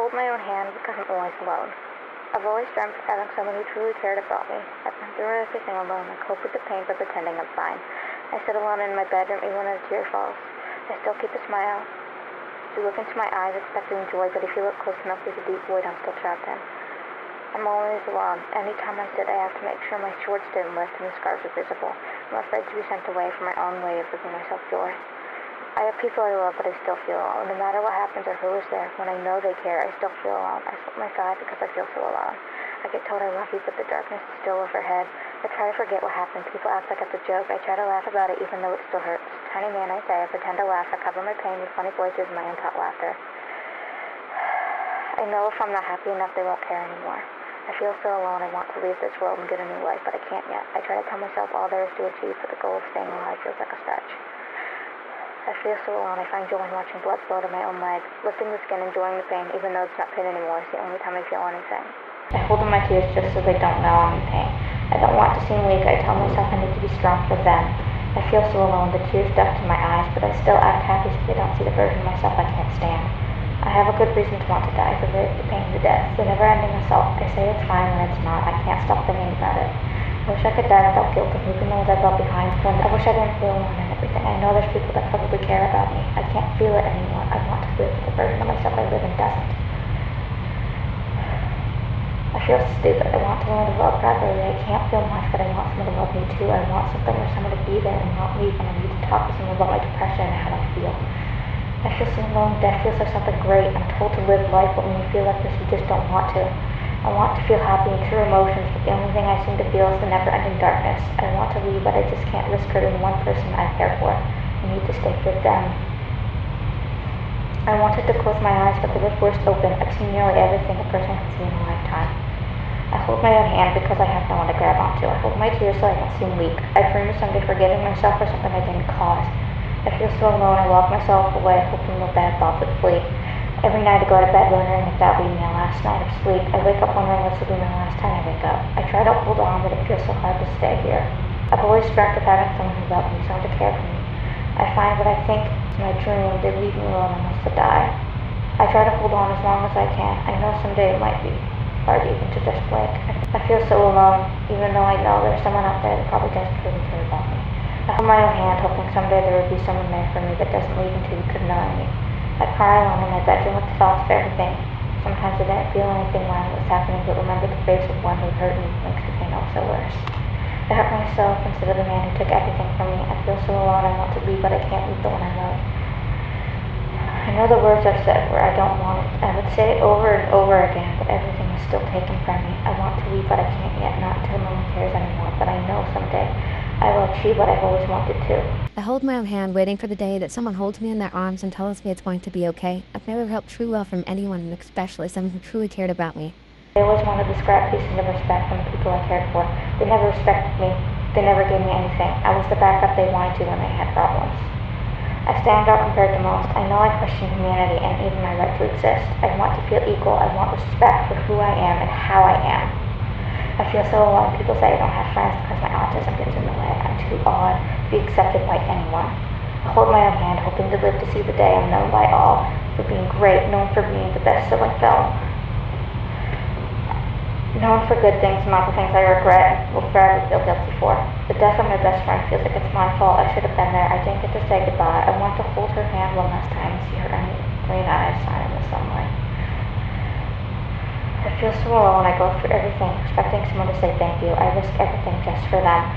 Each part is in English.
hold my own hand because I'm always alone. I've always dreamt of having someone who truly cared about me. I've been through everything alone. I cope with the pain by pretending I'm fine. I sit alone in my bedroom even when a tear falls. I still keep a smile. You look into my eyes expecting joy, but if you look close enough, there's a deep void I'm still trapped in. I'm always alone. Anytime I sit, I have to make sure my shorts didn't lift and the scars are visible. I'm afraid to be sent away for my own way of giving myself joy. I have people I love, but I still feel alone. No matter what happens or who is there, when I know they care, I still feel alone. I slip my side because I feel so alone. I get told I love you, but the darkness is still overhead. I try to forget what happened. People act like it's a joke. I try to laugh about it even though it still hurts. Tiny man, I say. I pretend to laugh. I cover my pain with funny voices and my untaught laughter. I know if I'm not happy enough, they won't care anymore. I feel so alone. I want to leave this world and get a new life, but I can't yet. I try to tell myself all there is to achieve, but the goal of staying alive feels like a stretch. I feel so alone. I find joy in watching blood flow to my own leg, lifting the skin, enjoying the pain, even though it's not pain anymore. It's the only time I feel anything. I hold in my tears just so they don't know I'm in pain. I don't want to seem weak. I tell myself I need to be strong for them. I feel so alone. The tears duck to my eyes, but I still act happy so they don't see the version of myself I can't stand. I have a good reason to want to die, the rape, the pain, the death, the never-ending assault. I say it's fine when it's not. I can't stop thinking about it. I wish I could die without guilt of leaving the ones I left behind. I wish I didn't feel alone in everything. I know there's people that probably care about me. I can't feel it anymore. I want to live with the version of myself I live in doesn't. I feel stupid. I want to learn to love properly. I can't feel much, but I want someone to love me too. I want something or someone to be there and not leave when I need to talk to someone about my depression and how I feel. I feel so alone. Death feels like something great. I'm told to live life, but when you feel like this, you just don't want to. I want to feel happy and true emotions, but the only thing I seem to feel is the never-ending darkness. I want to leave, but I just can't risk hurting one person I care for. I need to stay with them. I wanted to close my eyes, but they were forced open. I've seen nearly everything a person can see in a lifetime. I hold my own hand because I have no one to grab onto. I hold my tears so I don't seem weak. I dream of someday forgiving myself for something I didn't cause. I feel so alone. I lock myself away, hoping no bad thoughts would flee. Every night I go to bed wondering if that will be my last night of sleep. I wake up wondering this will be my last time I wake up. I try to hold on, but it feels so hard to stay here. I've always dreamt of having someone who loved me, someone to care for me. I find what I think is my dream. They leave me alone and must die. I try to hold on as long as I can. I know someday it might be hard even to just blink. I feel so alone, even though I know there's someone out there that probably doesn't truly care about me. I hold my own hand, hoping someday there would be someone there for me that doesn't leave until you could know me. I cry alone in my bedroom with thoughts of everything. Sometimes I didn't feel anything when it was happening, but remember the face of one who hurt me makes the pain all so worse. I hurt myself instead of the man who took everything from me. I feel so alone. I want to leave, but I can't leave the one I love. I know the words I've said where I don't want it. I would say it over and over again, but everything is still taken from me. I want to leave, but I can't yet, not until no one cares anymore. But I know someday I will achieve what I've always wanted to. I hold my own hand, waiting for the day that someone holds me in their arms and tells me it's going to be okay. I've never felt true love from anyone, and especially someone who truly cared about me. I always wanted the scrap pieces of respect from the people I cared for. They never respected me. They never gave me anything. I was the backup they wanted to when they had problems. I stand out compared to most. I know I question humanity and even my right to exist. I want to feel equal. I want respect for who I am and how I am. I feel so alone. People say I don't have friends because my autism gets in the way. I'm too odd to be accepted by anyone. I hold my own hand, hoping to live to see the day I'm known by all for being great, known for being the best-selling film, known for good things, not the things I regret and will forever feel guilty for. The death of my best friend feels like it's my fault. I should have been there. I didn't get to say goodbye. I want to hold her hand one last time and see her green eyes shine in the sunlight. I feel so alone. I go through everything, expecting someone to say thank you. I risk everything just for them.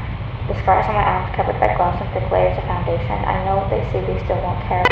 The scars on my arms covered by gloves and thick layers of foundation. I know what they see, they still won't care.